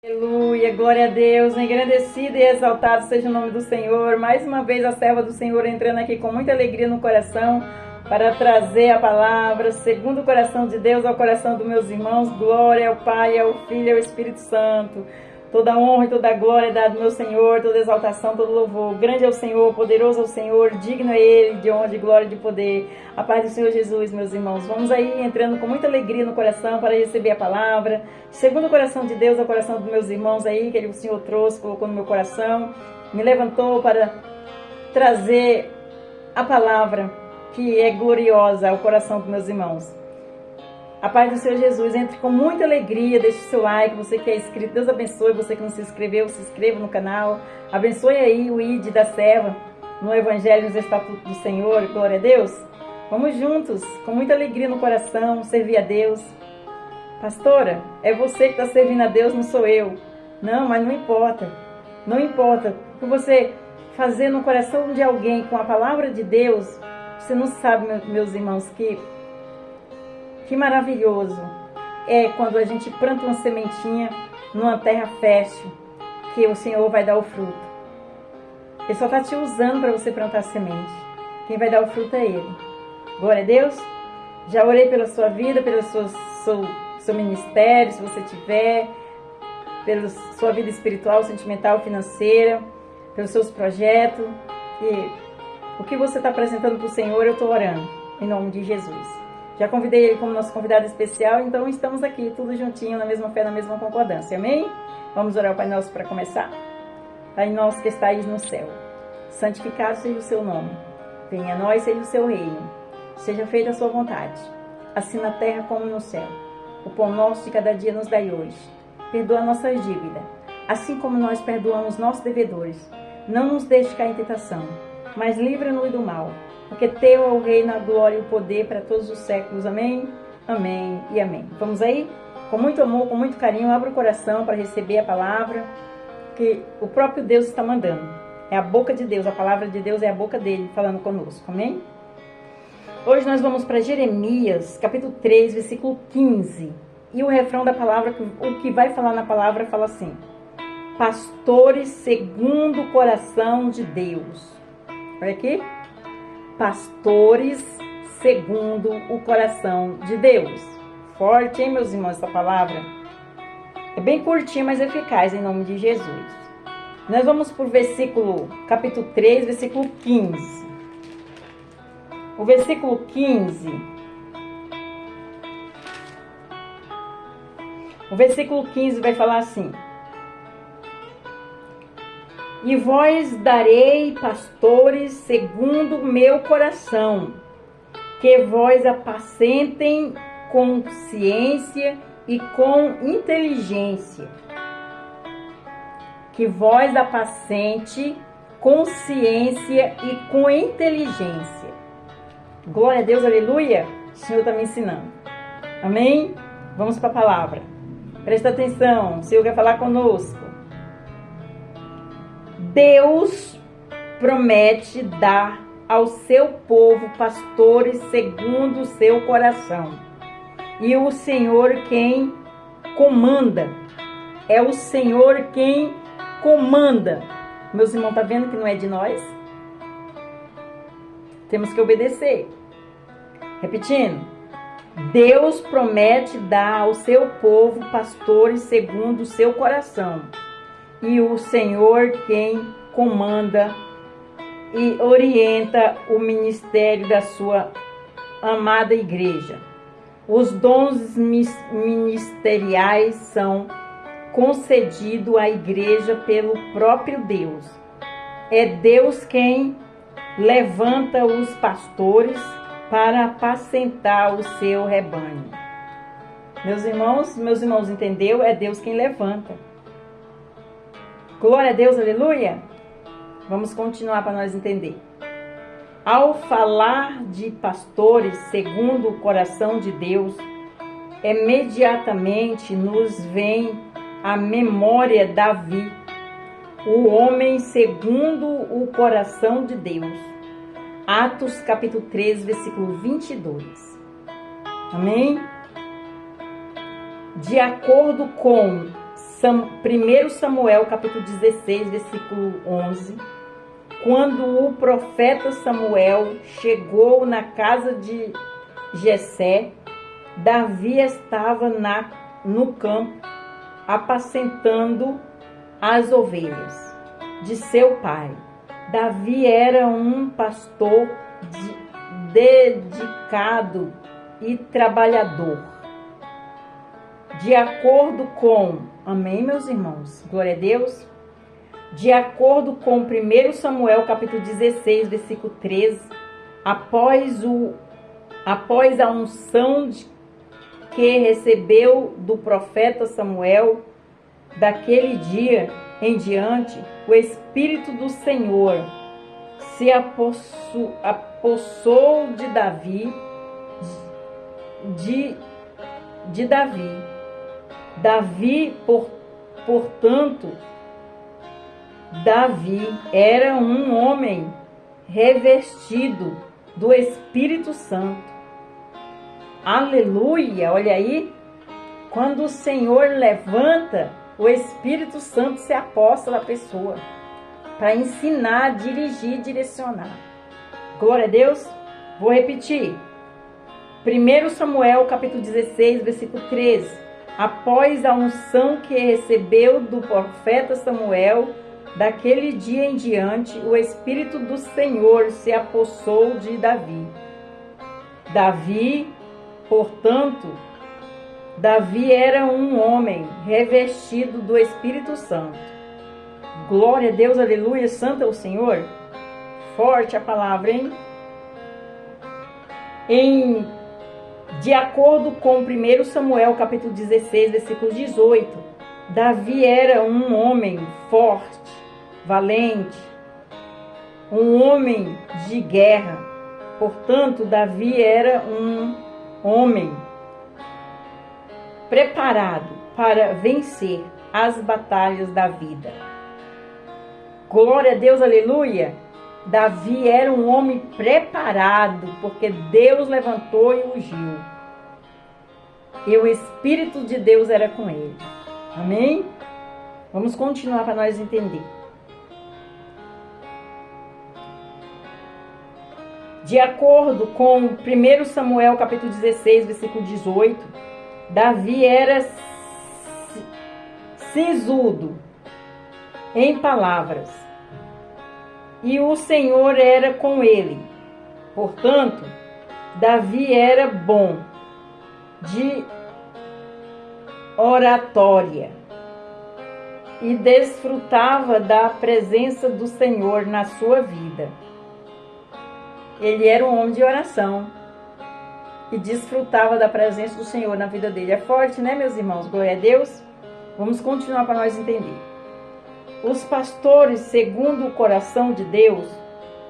Aleluia, glória a Deus, engrandecido e exaltado seja o nome do Senhor. Mais uma vez a serva do Senhor entrando aqui com muita alegria no coração para trazer a palavra segundo o coração de Deus ao coração dos meus irmãos. Glória ao Pai, ao Filho e ao Espírito Santo. Toda honra e toda glória é dada ao meu Senhor, toda exaltação, todo louvor. Grande é o Senhor, poderoso é o Senhor, digno é Ele de honra, de glória e de poder. A paz do Senhor Jesus, meus irmãos. Vamos aí entrando com muita alegria no coração para receber a palavra. Segundo o coração de Deus, ao coração dos meus irmãos aí, que o Senhor trouxe, colocou no meu coração. Me levantou para trazer a palavra que é gloriosa ao coração dos meus irmãos. A paz do Senhor Jesus, entre com muita alegria, deixe o seu like, você que é inscrito, Deus abençoe, você que não se inscreveu, se inscreva no canal, abençoe aí o ID da serva, no Evangelho, nos Estatutos do Senhor, glória a Deus. Vamos juntos, com muita alegria no coração, servir a Deus. Pastora, é você que está servindo a Deus, não sou eu. Não, mas não importa, não importa, o que você fazer no coração de alguém com a palavra de Deus, você não sabe, meus irmãos, que maravilhoso é quando a gente planta uma sementinha numa terra fértil, que o Senhor vai dar o fruto. Ele só está te usando para você plantar semente. Quem vai dar o fruto é Ele. Glória a Deus. Já orei pela sua vida, pelo seu ministério, se você tiver, pela sua vida espiritual, sentimental, financeira, pelos seus projetos. E o que você está apresentando para o Senhor, eu estou orando, em nome de Jesus. Já convidei ele como nosso convidado especial, então estamos aqui, tudo juntinho, na mesma fé, na mesma concordância. Amém? Vamos orar ao Pai Nosso para começar? Pai nosso que estais no céu, santificado seja o seu nome. Venha a nós, seja o seu reino. Seja feita a sua vontade, assim na terra como no céu. O pão nosso de cada dia nos dai hoje. Perdoa nossas dívidas, assim como nós perdoamos nossos devedores. Não nos deixe cair em tentação, mas livra-nos do mal. Porque teu é o reino, a glória e o poder para todos os séculos. Amém? Amém e amém. Vamos aí? Com muito amor, com muito carinho, abra o coração para receber a palavra que o próprio Deus está mandando. É a boca de Deus, a palavra de Deus é a boca dele falando conosco. Amém? Hoje nós vamos para Jeremias, capítulo 3, versículo 15. E o refrão da palavra, o que vai falar na palavra, fala assim: pastores segundo o coração de Deus. Olha aqui. Pastores segundo o coração de Deus. Forte, hein, meus irmãos, essa palavra? É bem curtinha, mas eficaz, em nome de Jesus. Nós vamos para o versículo, capítulo 3, versículo 15. O versículo 15. O versículo 15 vai falar assim: e vós darei pastores segundo o meu coração, que vós apacentem com ciência e com inteligência. Que vós apacente com ciência e com inteligência. Glória a Deus, aleluia. O Senhor está me ensinando. Amém? Vamos para a palavra. Presta atenção, o Senhor quer falar conosco. Deus promete dar ao seu povo pastores segundo o seu coração. E o Senhor quem comanda. É o Senhor quem comanda. Meus irmãos, tá vendo que não é de nós? Temos que obedecer. Repetindo. Deus promete dar ao seu povo pastores segundo o seu coração. E o Senhor quem comanda e orienta o ministério da sua amada igreja. Os dons ministeriais são concedidos à igreja pelo próprio Deus. É Deus quem levanta os pastores para apacentar o seu rebanho. Meus irmãos, entendeu? É Deus quem levanta. Glória a Deus, aleluia. Vamos continuar para nós entender. Ao falar de pastores segundo o coração de Deus, imediatamente nos vem à memória Davi, o homem segundo o coração de Deus. Atos capítulo 13, versículo 22. Amém? De acordo com 1 Samuel, capítulo 16, versículo 11. Quando o profeta Samuel chegou na casa de Jessé, Davi estava no campo, apacentando as ovelhas de seu pai. Davi era um pastor dedicado e trabalhador. De acordo com... Amém, meus irmãos? Glória a Deus. De acordo com 1 Samuel, capítulo 16, versículo 13, após a unção que recebeu do profeta Samuel, daquele dia em diante, o Espírito do Senhor se apossou de Davi, portanto, Davi era um homem revestido do Espírito Santo. Aleluia! Olha aí, quando o Senhor levanta, o Espírito Santo se aposta da pessoa para ensinar, dirigir, direcionar. Glória a Deus. Vou repetir. 1 Samuel, capítulo 16, versículo 13. Após a unção que recebeu do profeta Samuel, daquele dia em diante, o Espírito do Senhor se apossou de Davi. Portanto, Davi era um homem revestido do Espírito Santo. Glória a Deus, aleluia, santo é o Senhor. Forte a palavra, hein? De acordo com 1 Samuel, capítulo 16, versículo 18, Davi era um homem forte, valente, um homem de guerra. Portanto, Davi era um homem preparado para vencer as batalhas da vida. Glória a Deus, aleluia! Davi era um homem preparado, porque Deus levantou e ungiu. E o Espírito de Deus era com ele. Amém? Vamos continuar para nós entender. De acordo com 1 Samuel, capítulo 16, versículo 18, Davi era sisudo em palavras, e o Senhor era com ele. Portanto, Davi era bom de oratória e desfrutava da presença do Senhor na sua vida. Ele era um homem de oração e desfrutava da presença do Senhor na vida dele. É forte, né, meus irmãos? Glória a Deus. Vamos continuar para nós entender. Os pastores, segundo o coração de Deus,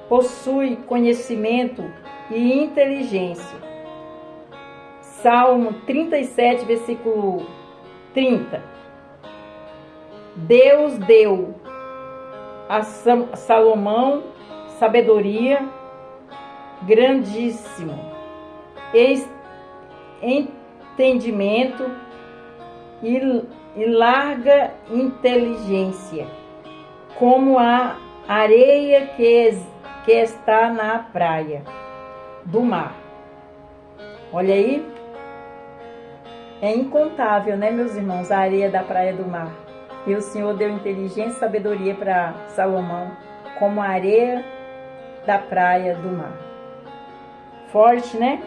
possuem conhecimento e inteligência. Salmo 37, versículo 30. Deus deu a Salomão sabedoria grandíssimo, entendimento e larga inteligência, como a areia que está na praia do mar. Olha aí, é incontável, né, meus irmãos, a areia da praia do mar. E o Senhor deu inteligência e sabedoria para Salomão, como a areia da praia do mar. Forte, né?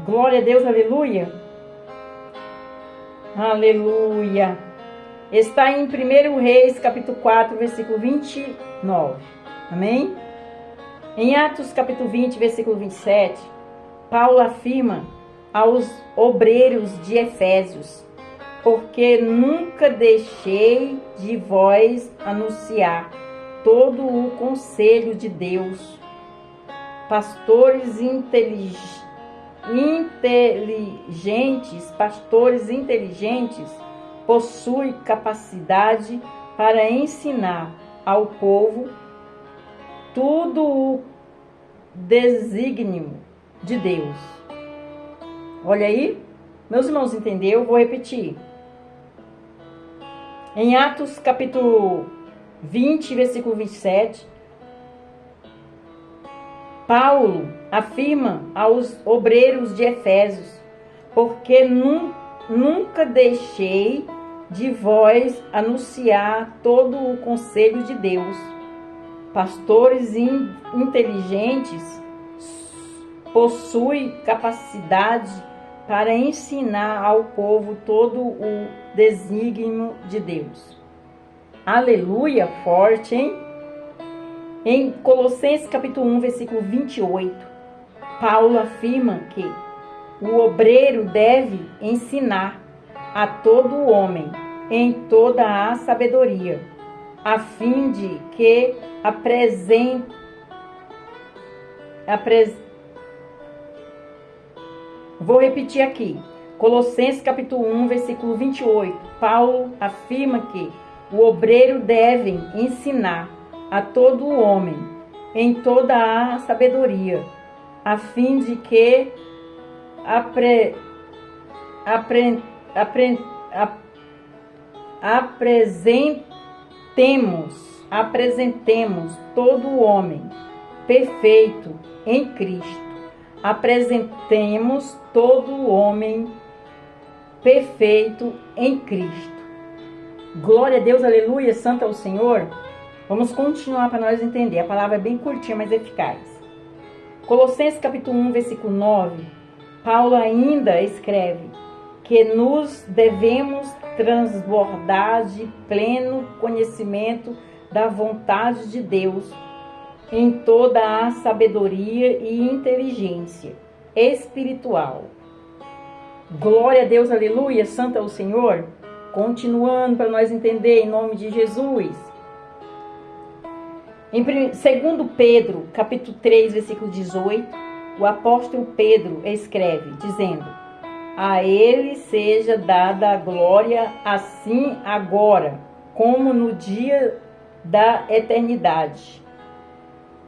Glória a Deus, aleluia. Aleluia. Está em 1 Reis, capítulo 4, versículo 29. Amém? Em Atos, capítulo 20, versículo 27, Paulo afirma aos obreiros de Efésios: porque nunca deixei de vós anunciar todo o conselho de Deus. Pastores inteligentes possuem capacidade para ensinar ao povo tudo o desígnio de Deus. Olha aí, meus irmãos, entendeu? Vou repetir. Em Atos capítulo 20, versículo 27, Paulo afirma aos obreiros de Efésios: porque nunca deixei de vós anunciar todo o conselho de Deus. Pastores inteligentes possuem capacidade para ensinar ao povo todo o desígnio de Deus. Aleluia, forte, hein? Em Colossenses capítulo 1, versículo 28, Paulo afirma que o obreiro deve ensinar a todo homem em toda a sabedoria, a fim de que Vou repetir aqui. Colossenses capítulo 1, versículo 28. Paulo afirma que o obreiro deve ensinar a todo homem em toda a sabedoria, a fim de que apresentemos todo o homem perfeito em Cristo. Apresentemos todo o homem perfeito em Cristo. Glória a Deus, aleluia, santo é o Senhor. Vamos continuar para nós entender. A palavra é bem curtinha, mas eficaz. Colossenses capítulo 1, versículo 9. Paulo ainda escreve que nos devemos transbordar de pleno conhecimento da vontade de Deus em toda a sabedoria e inteligência espiritual. Glória a Deus, aleluia, santo é o Senhor. Continuando para nós entender em nome de Jesus. Em 2 Pedro, capítulo 3, versículo 18, o apóstolo Pedro escreve, dizendo: a ele seja dada a glória assim agora, como no dia da eternidade.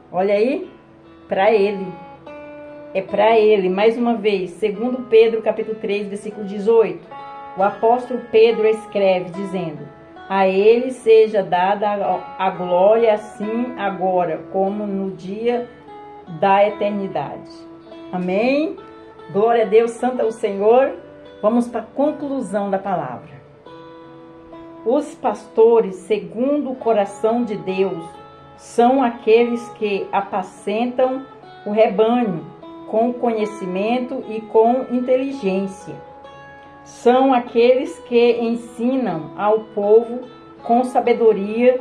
Olha aí, para ele. É para ele, mais uma vez, 2 Pedro, capítulo 3, versículo 18. O apóstolo Pedro escreve, dizendo: a ele seja dada a glória assim agora, como no dia da eternidade. Amém? Glória a Deus, santo é o Senhor. Vamos para a conclusão da palavra. Os pastores, segundo o coração de Deus, são aqueles que apacentam o rebanho com conhecimento e com inteligência. São aqueles que ensinam ao povo com sabedoria.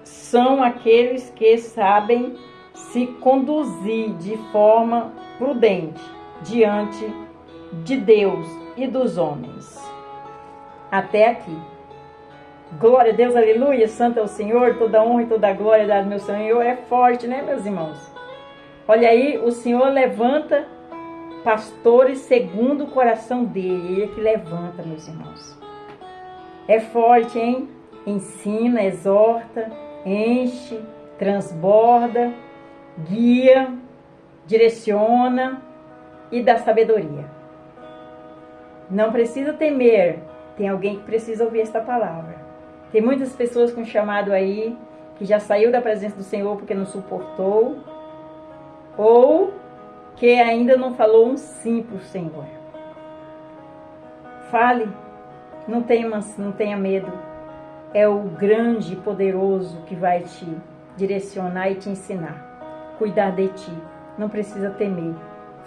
São aqueles que sabem se conduzir de forma prudente diante de Deus e dos homens. Até aqui. Glória a Deus, aleluia, santo é o Senhor, toda honra e toda glória dada ao meu Senhor. É forte, né, meus irmãos? Olha aí, o Senhor levanta pastores segundo o coração dele. Ele é que levanta, meus irmãos. É forte, hein? Ensina, exorta, enche, transborda, guia, direciona e dá sabedoria. Não precisa temer. Tem alguém que precisa ouvir esta palavra. Tem muitas pessoas com chamado aí que já saiu da presença do Senhor porque não suportou, ou que ainda não falou um sim para o Senhor. Fale, não tenha medo. É o grande e poderoso que vai te direcionar e te ensinar, cuidar de ti. Não precisa temer.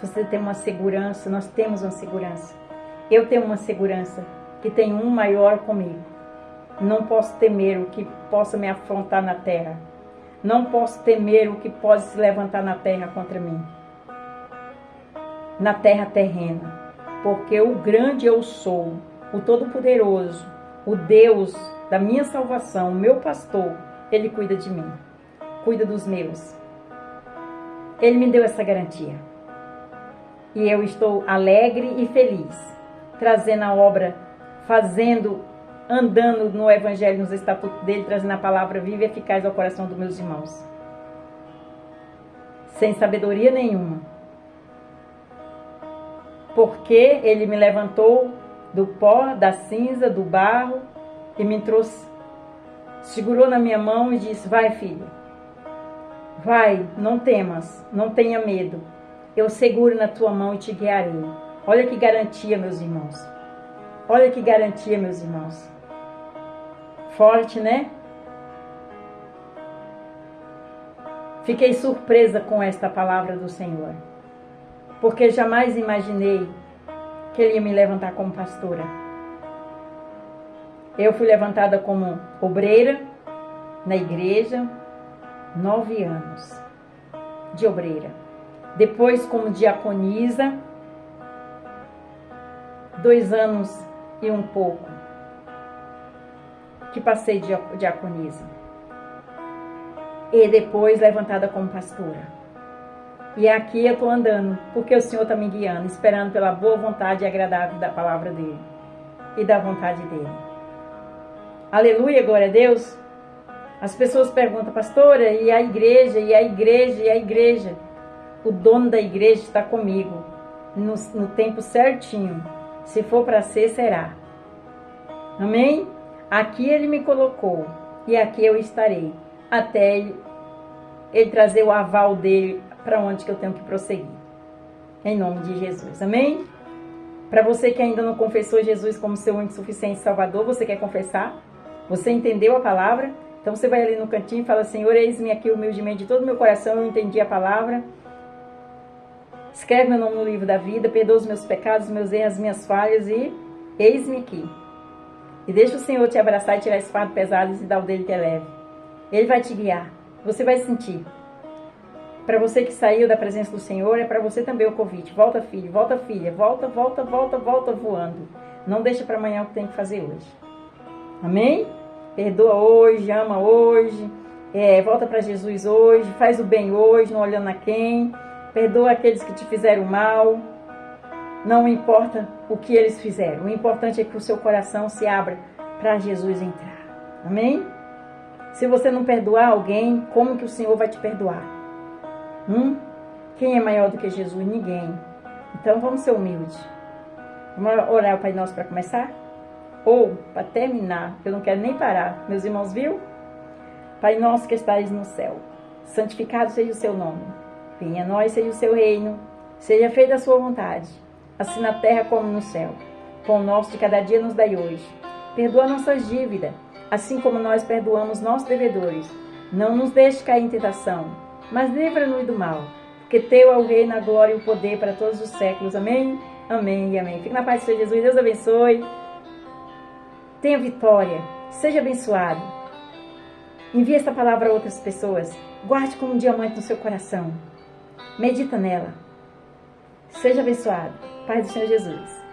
Você tem uma segurança, nós temos uma segurança. Eu tenho uma segurança que tem um maior comigo. Não posso temer o que possa me afrontar na terra. Não posso temer o que pode se levantar na terra contra mim. Na terra terrena. Porque o grande eu sou, o Todo-Poderoso, o Deus da minha salvação, o meu pastor, Ele cuida de mim. Cuida dos meus. Ele me deu essa garantia. E eu estou alegre e feliz, trazendo a obra, andando no Evangelho, nos estatutos dele, trazendo a palavra viva e eficaz ao coração dos meus irmãos. Sem sabedoria nenhuma. Porque ele me levantou do pó, da cinza, do barro e me trouxe, segurou na minha mão e disse: vai, filho, vai, não temas, não tenha medo, eu seguro na tua mão e te guiarei. Olha que garantia, meus irmãos. Olha que garantia, meus irmãos. Forte, né? Fiquei surpresa com esta palavra do Senhor, porque jamais imaginei que Ele ia me levantar como pastora. Eu fui levantada como obreira na igreja, 9 anos de obreira. Depois como diaconisa, 2 anos e um pouco que passei de diaconisa. E depois levantada como pastora. E aqui eu estou andando, porque o Senhor está me guiando, esperando pela boa vontade e agradável da palavra dEle e da vontade dEle. Aleluia, glória a Deus. As pessoas perguntam: pastora, e a igreja, e a igreja, e a igreja? O dono da igreja está comigo, no tempo certinho. Se for para ser, será. Amém? Aqui Ele me colocou, e aqui eu estarei, até Ele trazer o aval dEle para onde que eu tenho que prosseguir. Em nome de Jesus. Amém? Para você que ainda não confessou Jesus como seu único e suficiente Salvador, você quer confessar? Você entendeu a palavra? Então você vai ali no cantinho e fala: Senhor, eis-me aqui humildemente de todo o meu coração, eu entendi a palavra. Escreve meu nome no livro da vida, perdoa os meus pecados, os meus erros, as minhas falhas e eis-me aqui. E deixa o Senhor te abraçar e tirar esse fardo pesado e dar o dele que é leve. Ele vai te guiar. Você vai sentir. Para você que saiu da presença do Senhor, é para você também o convite. Volta, filho, volta, filha. Volta, volta, volta, volta voando. Não deixa para amanhã o que tem que fazer hoje. Amém? Perdoa hoje, ama hoje. Volta para Jesus hoje. Faz o bem hoje, não olhando a quem. Perdoa aqueles que te fizeram mal. Não importa o que eles fizeram. O importante é que o seu coração se abra para Jesus entrar. Amém? Se você não perdoar alguém, como que o Senhor vai te perdoar? Quem é maior do que Jesus? Ninguém. Então vamos ser humildes. Vamos orar o Pai Nosso para começar? Ou para terminar, eu não quero nem parar. Meus irmãos, viu? Pai Nosso que estais no céu, santificado seja o seu nome. Venha a nós, seja o seu reino. Seja feita a sua vontade, assim na terra como no céu. Pão nosso de cada dia nos dai hoje. Perdoa nossas dívidas, assim como nós perdoamos nossos devedores. Não nos deixe cair em tentação, mas livra-nos do mal, porque teu é o reino, a glória e o poder para todos os séculos. Amém? Amém e amém. Fique na paz do Senhor Jesus. Deus abençoe. Tenha vitória. Seja abençoado. Envie esta palavra a outras pessoas. Guarde como um diamante no seu coração. Medita nela. Seja abençoado. Paz do Senhor Jesus.